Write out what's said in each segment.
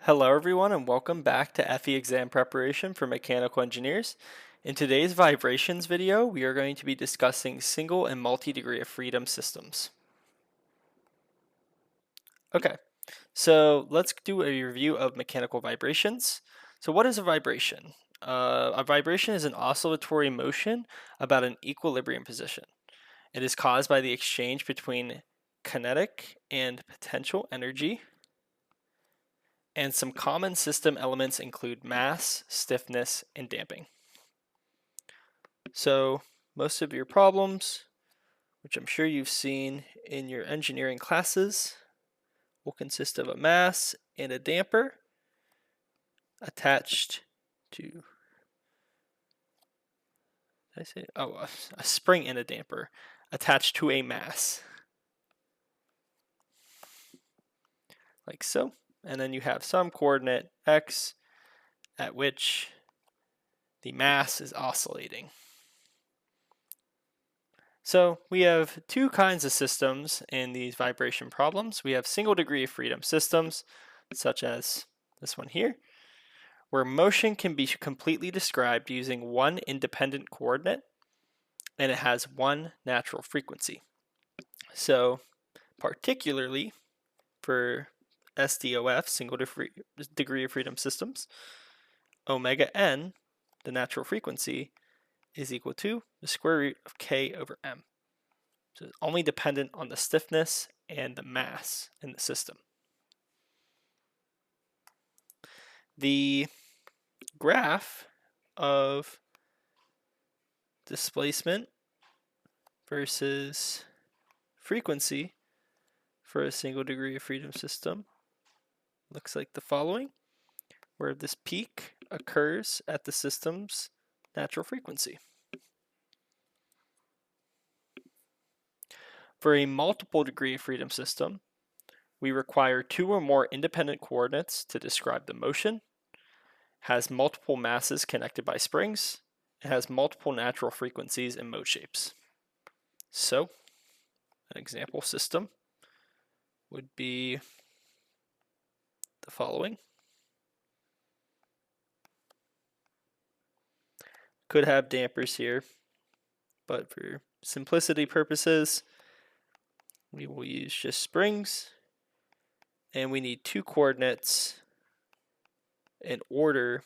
Hello everyone and welcome back to FE exam preparation for mechanical engineers. In today's vibrations video, we are going to be discussing single and multi-degree of freedom systems. Okay, so let's do a review of mechanical vibrations. So what is a vibration? A vibration is an oscillatory motion about an equilibrium position. It is caused by the exchange between kinetic and potential energy. And some common system elements include mass, stiffness, and damping. So most of your problems, which I'm sure you've seen in your engineering classes, will consist of a mass and a damper attached to, a spring and a damper attached to a mass, like so. And then you have some coordinate x at which the mass is oscillating. So we have two kinds of systems in these vibration problems. We have single degree of freedom systems, such as this one here, where motion can be completely described using one independent coordinate, and it has one natural frequency. So particularly for SDOF, single degree of freedom systems, omega n, the natural frequency, is equal to the square root of k over m. So it's only dependent on the stiffness and the mass in the system. The graph of displacement versus frequency for a single degree of freedom system looks like the following, where this peak occurs at the system's natural frequency. For a multiple degree of freedom system, we require two or more independent coordinates to describe the motion, has multiple masses connected by springs, and has multiple natural frequencies and mode shapes. So, an example system would be the following. Could have dampers here, but for simplicity purposes, we will use just springs, and we need two coordinates in order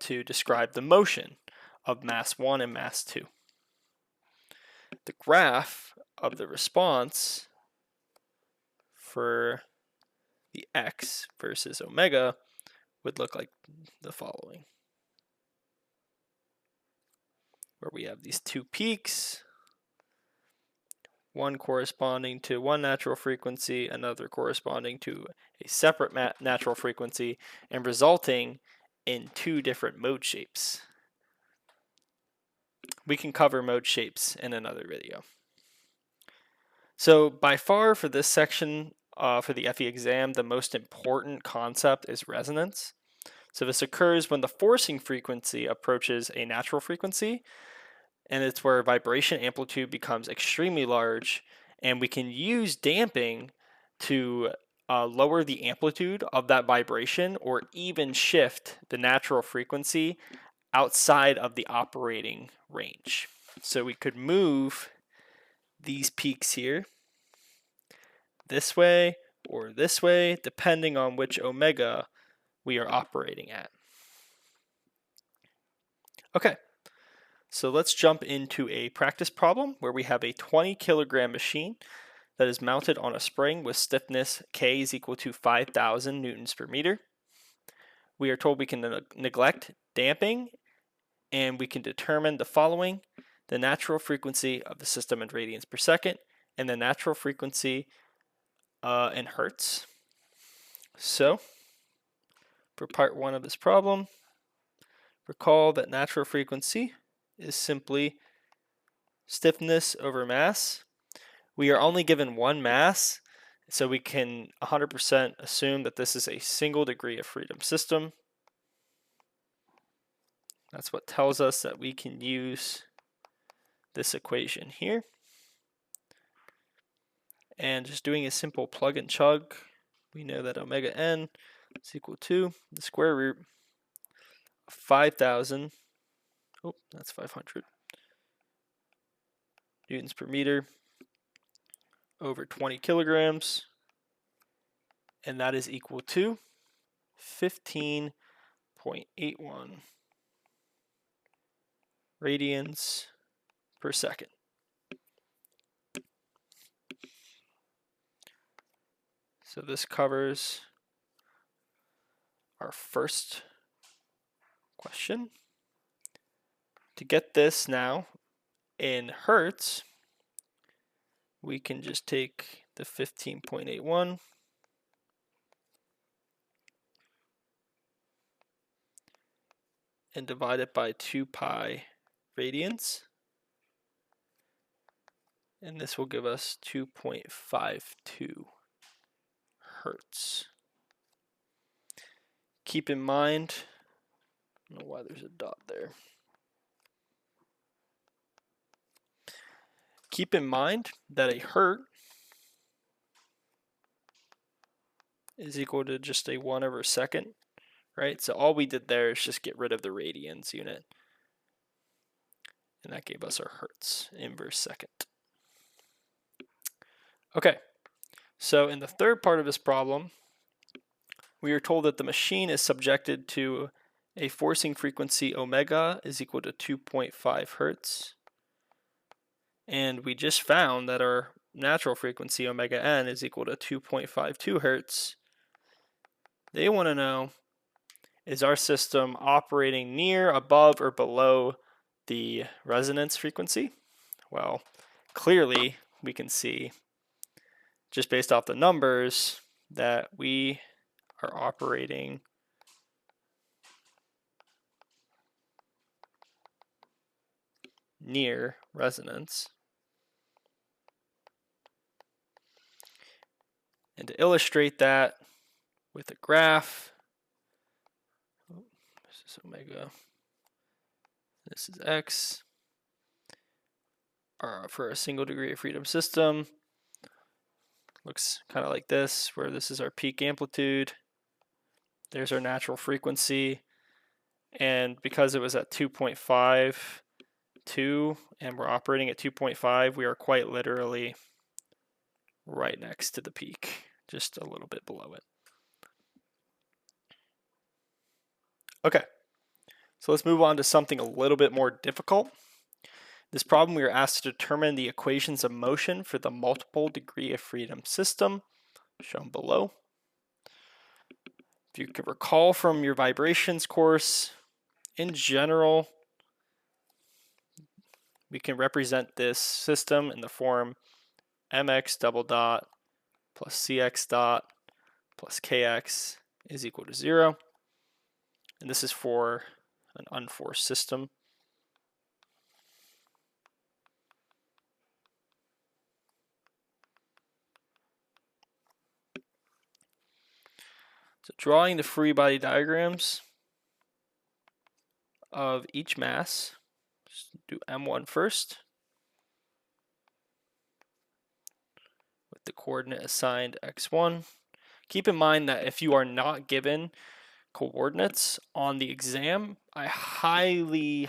to describe the motion of mass 1 and mass 2. The graph of the response for the x versus omega would look like the following, where we have these two peaks, one corresponding to one natural frequency, another corresponding to a separate natural frequency, and resulting in two different mode shapes. We can cover mode shapes in another video. So by far for this section, for the FE exam, the most important concept is resonance. So this occurs when the forcing frequency approaches a natural frequency, and it's where vibration amplitude becomes extremely large, and we can use damping to lower the amplitude of that vibration or even shift the natural frequency outside of the operating range. So we could move these peaks here this way or this way, depending on which omega we are operating at. Okay. So let's jump into a practice problem where we have a 20 kilogram machine that is mounted on a spring with stiffness K is equal to 5,000 newtons per meter. We are told we can neglect damping, and we can determine the following: the natural frequency of the system in radians per second and the natural frequency in hertz. So for part 1 of this problem, recall that natural frequency is simply stiffness over mass. We are only given one mass, so we can 100% assume that this is a single degree of freedom system. That's what tells us that we can use this equation here. And just doing a simple plug and chug we know that omega n is equal to the square root of 5,000, oh, that's 500 newtons per meter over 20 kilograms, and that is equal to 15.81 radians per second. So this covers our first question. To get this now in hertz, we can just take the 15.81 and divide it by 2 pi radians, and this will give us 2.52 hertz. Keep in mind, I don't know why there's a dot there. Keep in mind that a hertz is equal to just a 1 over second, right? So all we did there is just get rid of the radians unit, and that gave us our hertz inverse second. Okay, so in the third part of this problem, we are told that the machine is subjected to a forcing frequency omega is equal to 2.5 hertz. And we just found that our natural frequency omega n is equal to 2.52 hertz. They want to know, is our system operating near, above, or below the resonance frequency? Well, clearly we can see, just based off the numbers, that we are operating near resonance. And to illustrate that with a graph, this is omega, this is x, for a single degree of freedom system, looks kind of like this, where this is our peak amplitude, there's our natural frequency, and because it was at 2.52 and we're operating at 2.5, we are quite literally right next to the peak, just a little bit below it. Okay, so let's move on to something a little bit more difficult. This problem, we are asked to determine the equations of motion for the multiple degree of freedom system, shown below. If you can recall from your vibrations course, in general, we can represent this system in the form mx double dot plus cx dot plus kx is equal to 0. And this is for an unforced system. So drawing the free body diagrams of each mass, just do M1 first, with the coordinate assigned x1. Keep in mind that if you are not given coordinates on the exam, I highly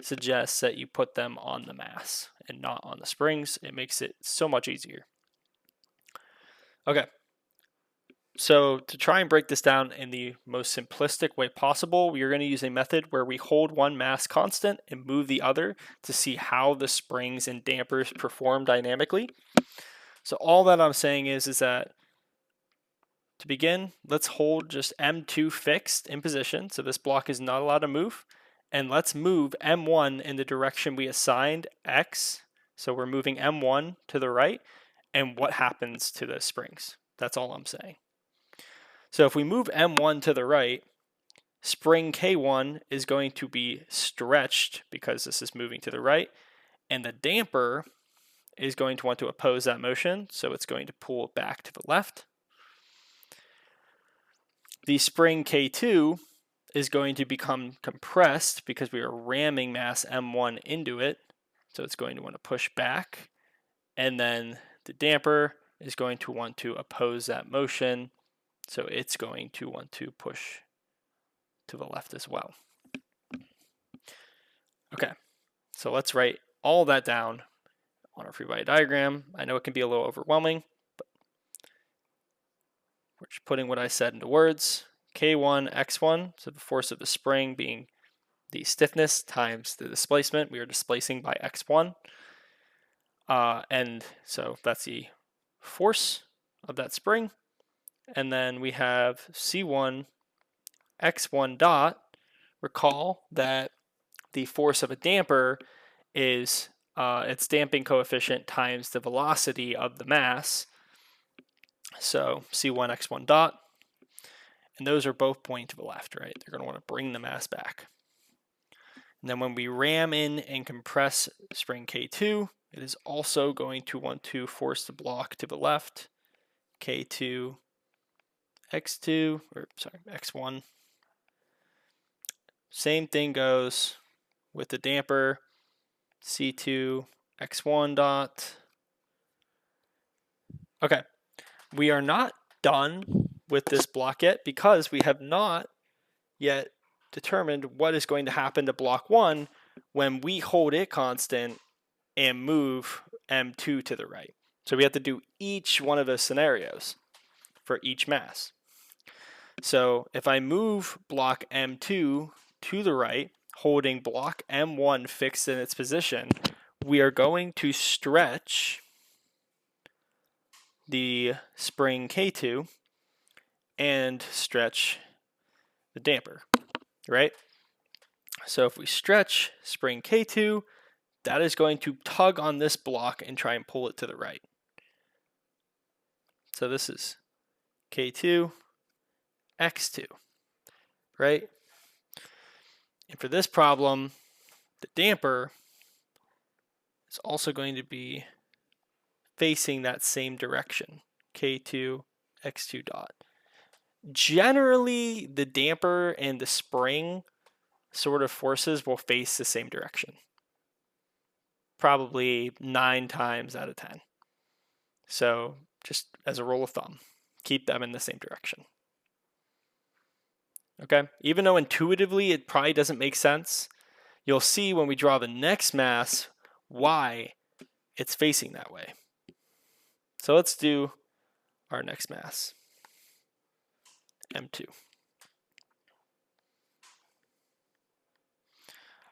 suggest that you put them on the mass and not on the springs. It makes it so much easier. Okay. So to try and break this down in the most simplistic way possible, we are going to use a method where we hold one mass constant and move the other to see how the springs and dampers perform dynamically. So all that I'm saying is that to begin, let's hold just M2 fixed in position, so this block is not allowed to move, and let's move M1 in the direction we assigned, X, so we're moving M1 to the right, and what happens to the springs? That's all I'm saying. So if we move M1 to the right, spring K1 is going to be stretched because this is moving to the right, and the damper is going to want to oppose that motion, so it's going to pull it back to the left. The spring K2 is going to become compressed because we are ramming mass M1 into it, so it's going to want to push back, and then the damper is going to want to oppose that motion, so it's going to want to push to the left as well. Okay, so let's write all that down on our free body diagram. I know it can be a little overwhelming, but we're just putting what I said into words. K1, X1, so the force of the spring being the stiffness times the displacement. We are displacing by X1. And so that's the force of that spring. And then we have C1, X1 dot. Recall that the force of a damper is its damping coefficient times the velocity of the mass. So C1, X1 dot. And those are both pointing to the left, right? They're going to want to bring the mass back. And then when we ram in and compress spring K2, it is also going to want to force the block to the left. K2, X2, or sorry, X1. Same thing goes with the damper. C2, X1 dot. Okay, we are not done with this block yet because we have not yet determined what is going to happen to block 1 when we hold it constant and move M2 to the right. So we have to do each one of those scenarios for each mass. So if I move block M2 to the right, holding block M1 fixed in its position, we are going to stretch the spring K2 and stretch the damper, right? So if we stretch spring K2, that is going to tug on this block and try and pull it to the right. So this is K2, X2, right? And for this problem, the damper is also going to be facing that same direction, K2, X2 dot. Generally, the damper and the spring sort of forces will face the same direction. Probably 9 times out of 10. So just as a rule of thumb, keep them in the same direction. Okay, even though intuitively it probably doesn't make sense, you'll see when we draw the next mass why it's facing that way. So let's do our next mass, M2.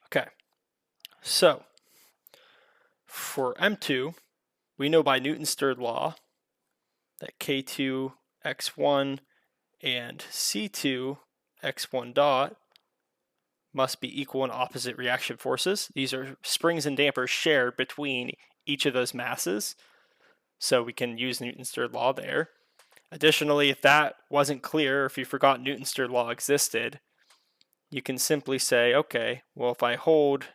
Okay, so for M2, we know by Newton's third law that K2, X1, and C2, X1 dot must be equal and opposite reaction forces. These are springs and dampers shared between each of those masses. So we can use Newton's third law there. Additionally, if that wasn't clear, if you forgot Newton's third law existed, you can simply say, okay, well, if I hold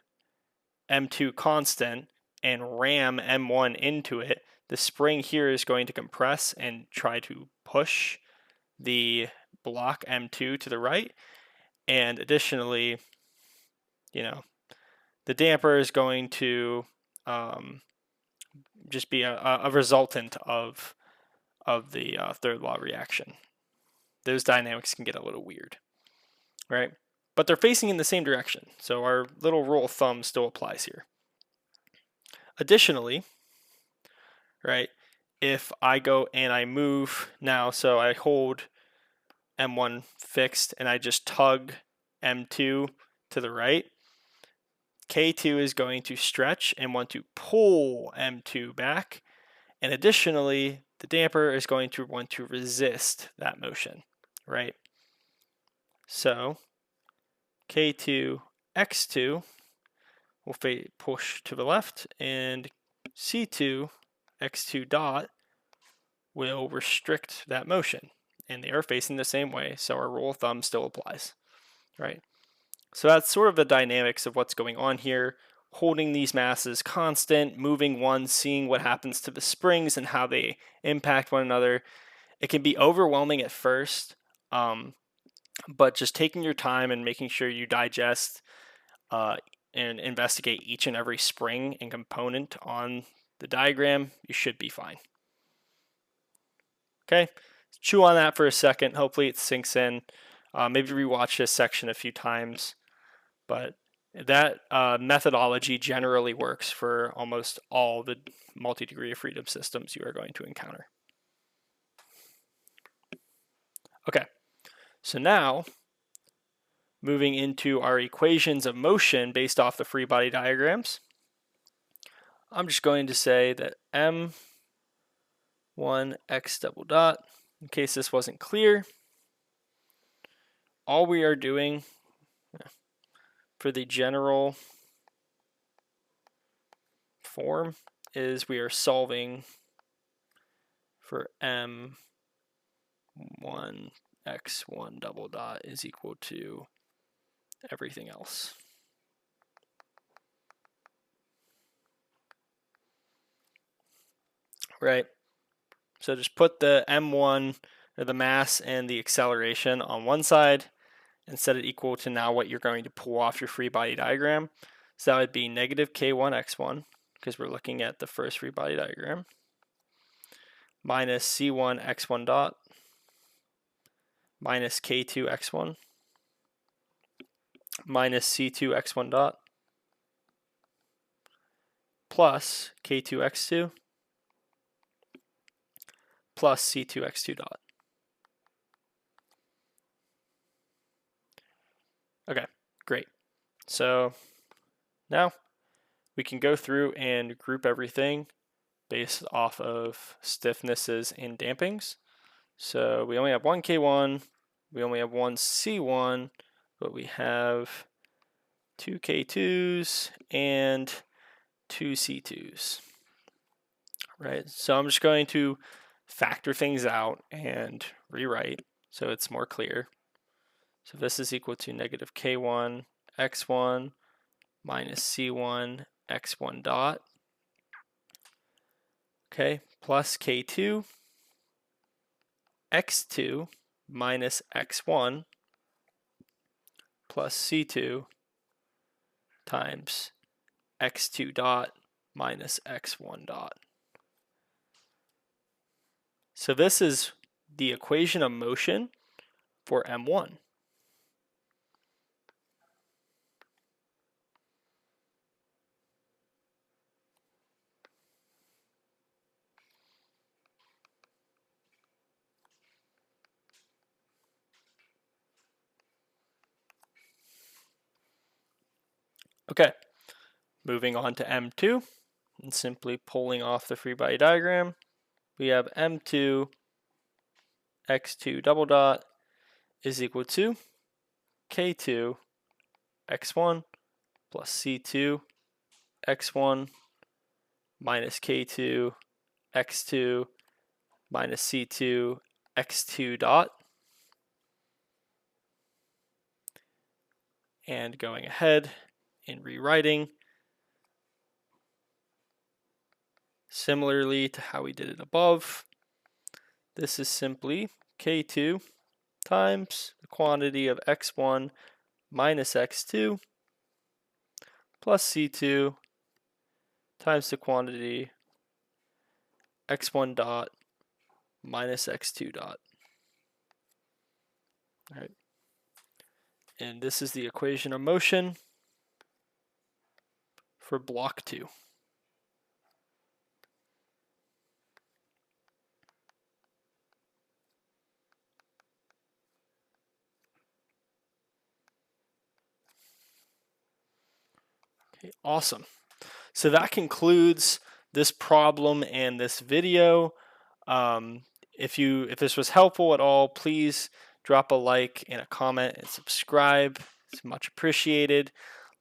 M2 constant and ram M1 into it, the spring here is going to compress and try to push the block M2 to the right. And additionally, the damper is going to just be a resultant of the third law reaction. Those dynamics can get a little weird, right? But they're facing in the same direction, so our little rule of thumb still applies here. Additionally, right, if I go and I move now, so I hold M1 fixed and I just tug M2 to the right, K2 is going to stretch and want to pull M2 back. And additionally, the damper is going to want to resist that motion, right? So K2, X2 will push to the left, and C2, X2 dot will restrict that motion. And they are facing the same way, so our rule of thumb still applies, right? So that's sort of the dynamics of what's going on here. Holding these masses constant, moving one, seeing what happens to the springs and how they impact one another. It can be overwhelming at first, but just taking your time and making sure you digest and investigate each and every spring and component on the diagram, you should be fine. Okay, chew on that for a second. Hopefully it sinks in. Maybe rewatch this section a few times. But that methodology generally works for almost all the multi-degree of freedom systems you are going to encounter. Okay, so now moving into our equations of motion based off the free body diagrams, I'm just going to say that m1 x double dot, in case this wasn't clear, all we are doing for the general form is we are solving for m1 x1 double dot is equal to everything else. Right? So just put the m1, or the mass, and the acceleration on one side and set it equal to now what you're going to pull off your free body diagram. So that would be negative k1 x1, because we're looking at the first free body diagram, minus c1 x1 dot, minus k2 x1, minus c2 x1 dot, plus k2 x2, plus c2 x2 dot. Okay, great. So now we can go through and group everything based off of stiffnesses and dampings. So we only have one K1, we only have one C1, but we have two K2s and two C2s. Right, so I'm just going to factor things out and rewrite so it's more clear. So this is equal to negative K1 x1 minus C1 x1 dot, okay, plus K2 x2 minus x1 plus C2 times x2 dot minus x1 dot. So this is the equation of motion for M1. Okay, moving on to M2, and simply pulling off the free body diagram, we have M2 x2 double dot is equal to K2 x1 plus C2 x1 minus K2 x2 minus C2 x2 dot. And going ahead and rewriting similarly to how we did it above, this is simply K2 times the quantity of x1 minus x2 plus C2 times the quantity x1 dot minus x2 dot. All right. And this is the equation of motion for block 2. Okay, awesome. So that concludes this problem and this video. If this was helpful at all, please drop a like and a comment and subscribe. It's much appreciated.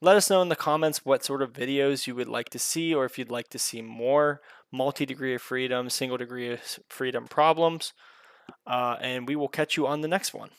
Let us know in the comments what sort of videos you would like to see, or if you'd like to see more multi-degree of freedom, single degree of freedom problems. And we will catch you on the next one.